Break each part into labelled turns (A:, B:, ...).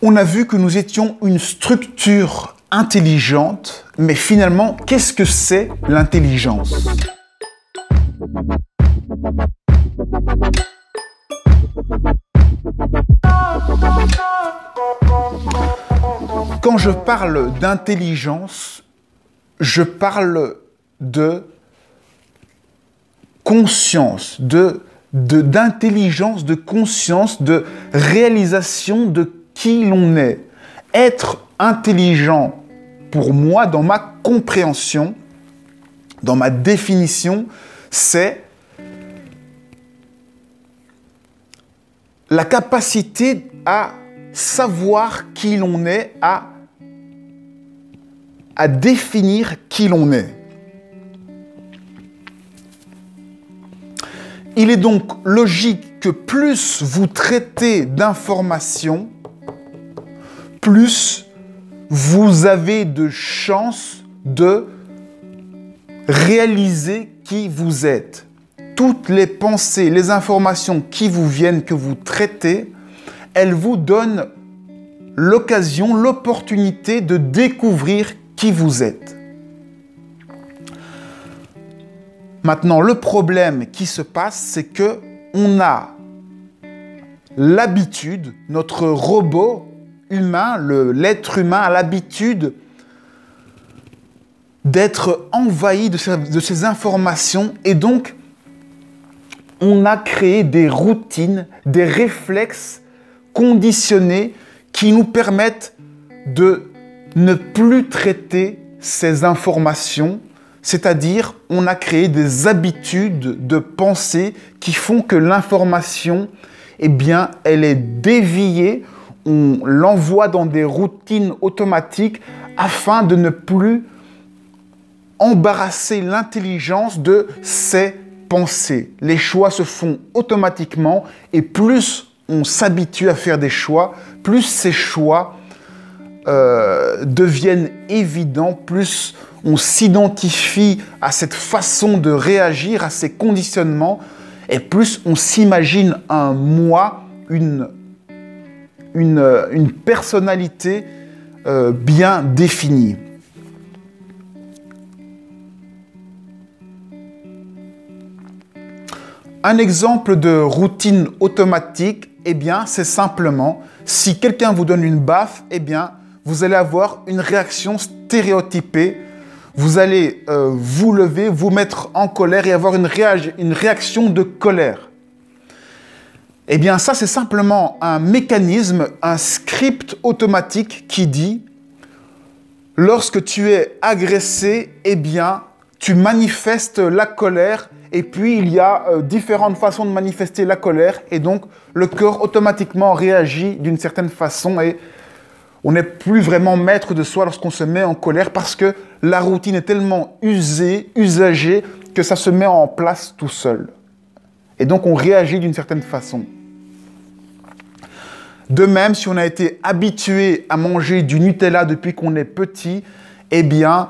A: On a vu que nous étions une structure intelligente, mais finalement, qu'est-ce que c'est l'intelligence? Quand je parle d'intelligence, je parle de conscience, d'intelligence, de conscience, de réalisation de qui l'on est. Être intelligent, pour moi, dans ma compréhension, dans ma définition, c'est la capacité à savoir qui l'on est, à définir qui l'on est. Il est donc logique que plus vous traitez d'informations, plus vous avez de chances de réaliser qui vous êtes. Toutes les pensées, les informations qui vous viennent, que vous traitez, elles vous donnent l'occasion, l'opportunité de découvrir qui vous êtes. Maintenant, le problème qui se passe, c'est que on a l'habitude, notre robot humain, l'être humain a l'habitude d'être envahi de ces informations et donc on a créé des routines, des réflexes conditionnés qui nous permettent de ne plus traiter ces informations, c'est-à-dire on a créé des habitudes de pensée qui font que l'information, eh bien, elle est déviée, on l'envoie dans des routines automatiques afin de ne plus embarrasser l'intelligence de ces pensées. Les choix se font automatiquement et plus on s'habitue à faire des choix, plus ces choix deviennent évidents, plus on s'identifie à cette façon de réagir, à ces conditionnements, et plus on s'imagine un moi, une personnalité bien définie. Un exemple de routine automatique, eh bien, c'est simplement, si quelqu'un vous donne une baffe, eh bien, vous allez avoir une réaction stéréotypée. Vous allez vous lever, vous mettre en colère et avoir une réaction de colère. Eh bien, ça, c'est simplement un mécanisme, un script automatique qui dit « Lorsque tu es agressé, eh bien, tu manifestes la colère. » Et puis, il y a différentes façons de manifester la colère. Et donc, le corps automatiquement réagit d'une certaine façon. Et on n'est plus vraiment maître de soi lorsqu'on se met en colère parce que la routine est tellement usagée, que ça se met en place tout seul. Et donc, on réagit d'une certaine façon. De même, si on a été habitué à manger du Nutella depuis qu'on est petit, eh bien,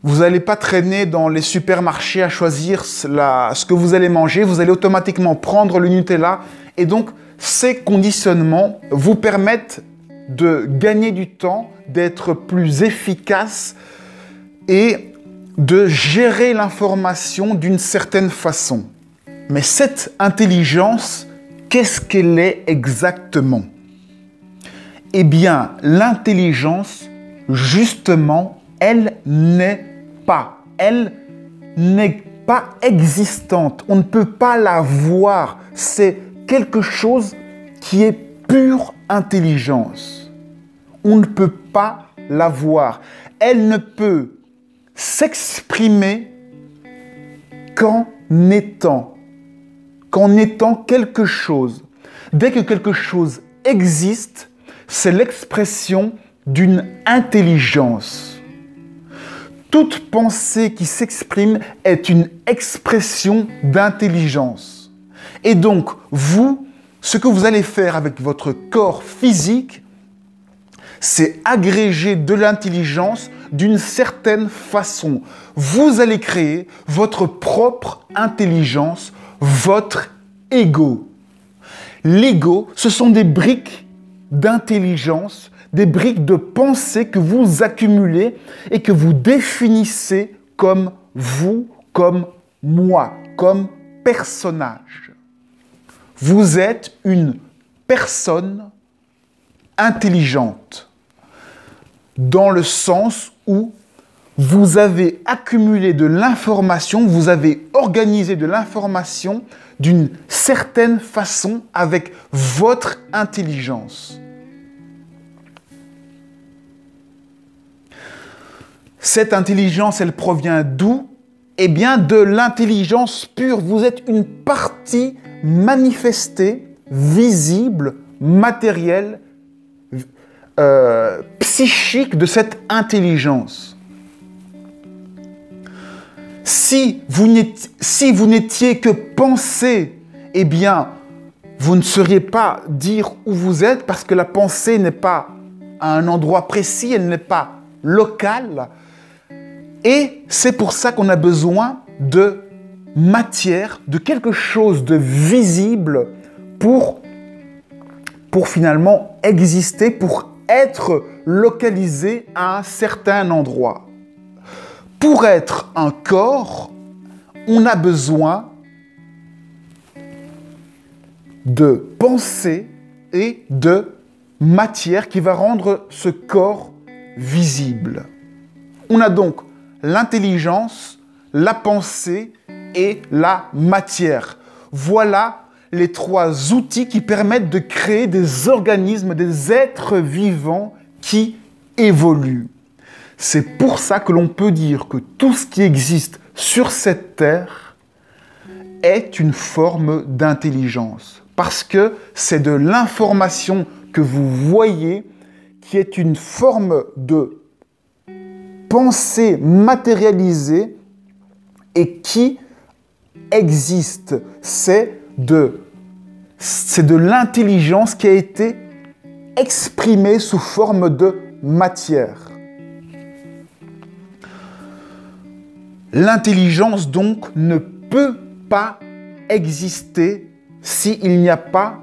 A: vous n'allez pas traîner dans les supermarchés à choisir ce que vous allez manger. Vous allez automatiquement prendre le Nutella. Et donc, ces conditionnements vous permettent de gagner du temps, d'être plus efficace et de gérer l'information d'une certaine façon. Mais cette intelligence, qu'est-ce qu'elle est exactement? Eh bien, l'intelligence, justement, elle n'est pas existante. On ne peut pas la voir. C'est quelque chose qui est pure intelligence. On ne peut pas la voir. Elle ne peut s'exprimer qu'en étant quelque chose. Dès que quelque chose existe, c'est l'expression d'une intelligence. Toute pensée qui s'exprime est une expression d'intelligence. Et donc, vous, ce que vous allez faire avec votre corps physique, c'est agréger de l'intelligence d'une certaine façon. Vous allez créer votre propre intelligence, votre ego. L'ego, ce sont des briques d'intelligence, des briques de pensée que vous accumulez et que vous définissez comme vous, comme moi, comme personnage. Vous êtes une personne intelligente, dans le sens où vous avez accumulé de l'information, vous avez organisé de l'information d'une certaine façon avec votre intelligence. Cette intelligence, elle provient d'où? Eh bien, de l'intelligence pure. Vous êtes une partie manifestée, visible, matérielle, psychique de cette intelligence. Si vous n'étiez que pensée, eh bien, vous ne sauriez pas dire où vous êtes parce que la pensée n'est pas à un endroit précis, elle n'est pas locale. Et c'est pour ça qu'on a besoin de matière, de quelque chose de visible pour finalement exister, pour être localisé à un certain endroit. Pour être un corps, on a besoin de pensée et de matière qui va rendre ce corps visible. On a donc l'intelligence, la pensée et la matière. Voilà les trois outils qui permettent de créer des organismes, des êtres vivants qui évoluent. C'est pour ça que l'on peut dire que tout ce qui existe sur cette terre est une forme d'intelligence. Parce que c'est de l'information que vous voyez qui est une forme de pensée matérialisée et qui existe. C'est de l'intelligence qui a été exprimée sous forme de matière. L'intelligence, donc, ne peut pas exister s'il n'y a pas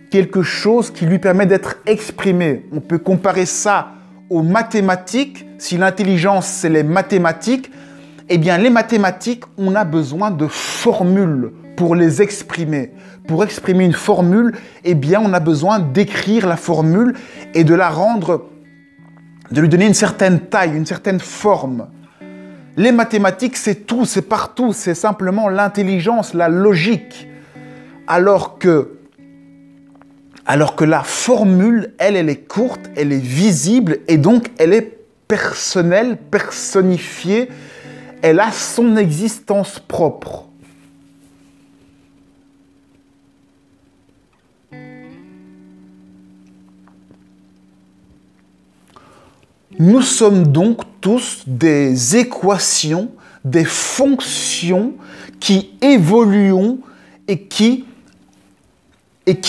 A: quelque chose qui lui permet d'être exprimé. On peut comparer ça aux mathématiques. Si l'intelligence, c'est les mathématiques, eh bien, les mathématiques, on a besoin de formules pour les exprimer. Pour exprimer une formule, eh bien, on a besoin d'écrire la formule et de la rendre, de lui donner une certaine taille, une certaine forme. Les mathématiques, c'est tout, c'est partout, c'est simplement l'intelligence, la logique. Alors que la formule, elle est courte, elle est visible et donc elle est personnelle, personnifiée. Elle a son existence propre. Nous sommes donc tous des équations, des fonctions qui évoluons et qui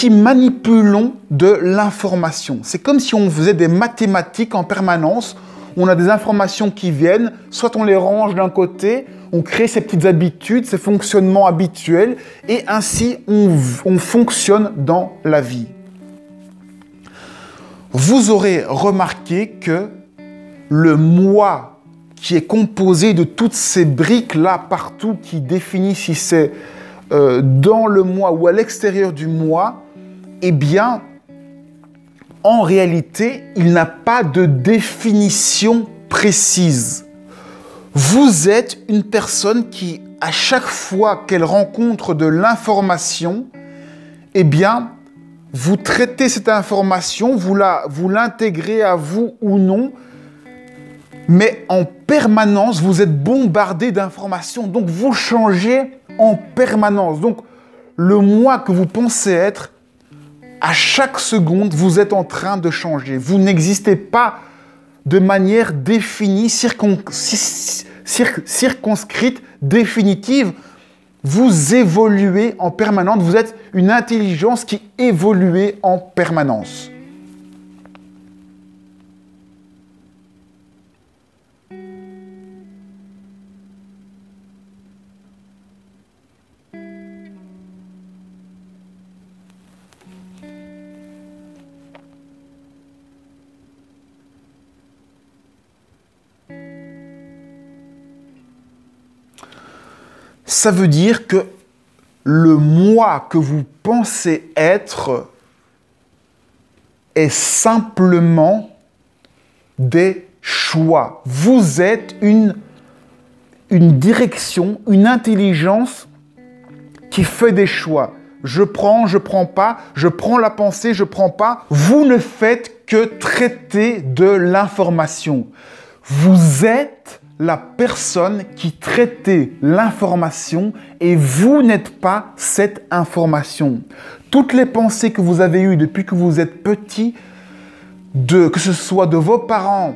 A: manipulons de l'information. C'est comme si on faisait des mathématiques en permanence. On a des informations qui viennent, soit on les range d'un côté, on crée ces petites habitudes, ces fonctionnements habituels, et ainsi on fonctionne dans la vie. Vous aurez remarqué que le moi qui est composé de toutes ces briques-là partout qui définit si c'est dans le moi ou à l'extérieur du moi, eh bien, en réalité, il n'a pas de définition précise. Vous êtes une personne qui, à chaque fois qu'elle rencontre de l'information, eh bien, vous traitez cette information, vous l'intégrez à vous ou non, mais en permanence, vous êtes bombardé d'informations, donc vous changez en permanence. Donc, le moi que vous pensez être, à chaque seconde, vous êtes en train de changer. Vous n'existez pas de manière définie, circonscrite, définitive. Vous évoluez en permanence. Vous êtes une intelligence qui évolue en permanence. ça veut dire que le moi que vous pensez être est simplement des choix. Vous êtes une direction, une intelligence qui fait des choix. Je prends pas, je prends la pensée, je prends pas. Vous ne faites que traiter de l'information. Vous êtes la personne qui traitez l'information et vous n'êtes pas cette information. Toutes les pensées que vous avez eues depuis que vous êtes petit, que ce soit de vos parents,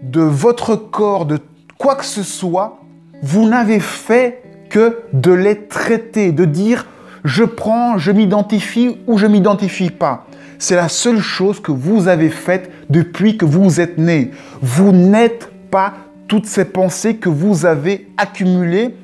A: de votre corps, de quoi que ce soit, vous n'avez fait que de les traiter, de dire je prends, je m'identifie ou je m'identifie pas. C'est la seule chose que vous avez faite depuis que vous êtes né. Vous n'êtes pas toutes ces pensées que vous avez accumulées.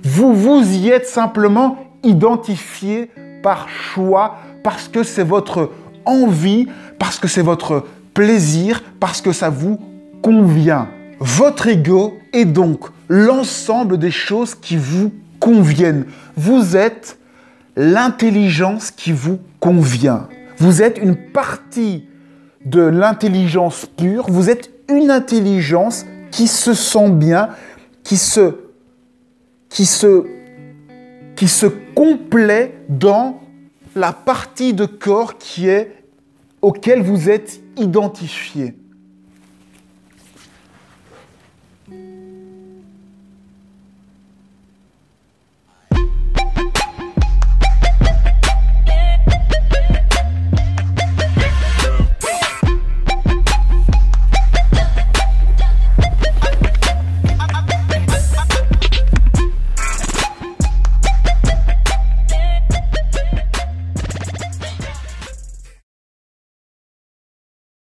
A: Vous vous y êtes simplement identifié par choix, parce que c'est votre envie, parce que c'est votre plaisir, parce que ça vous convient. Votre ego est donc l'ensemble des choses qui vous conviennent. Vous êtes l'intelligence qui vous convient. Vous êtes une partie de l'intelligence pure. Vous êtes une intelligence qui se sent bien, qui se complaît dans la partie de corps auquel vous êtes identifié.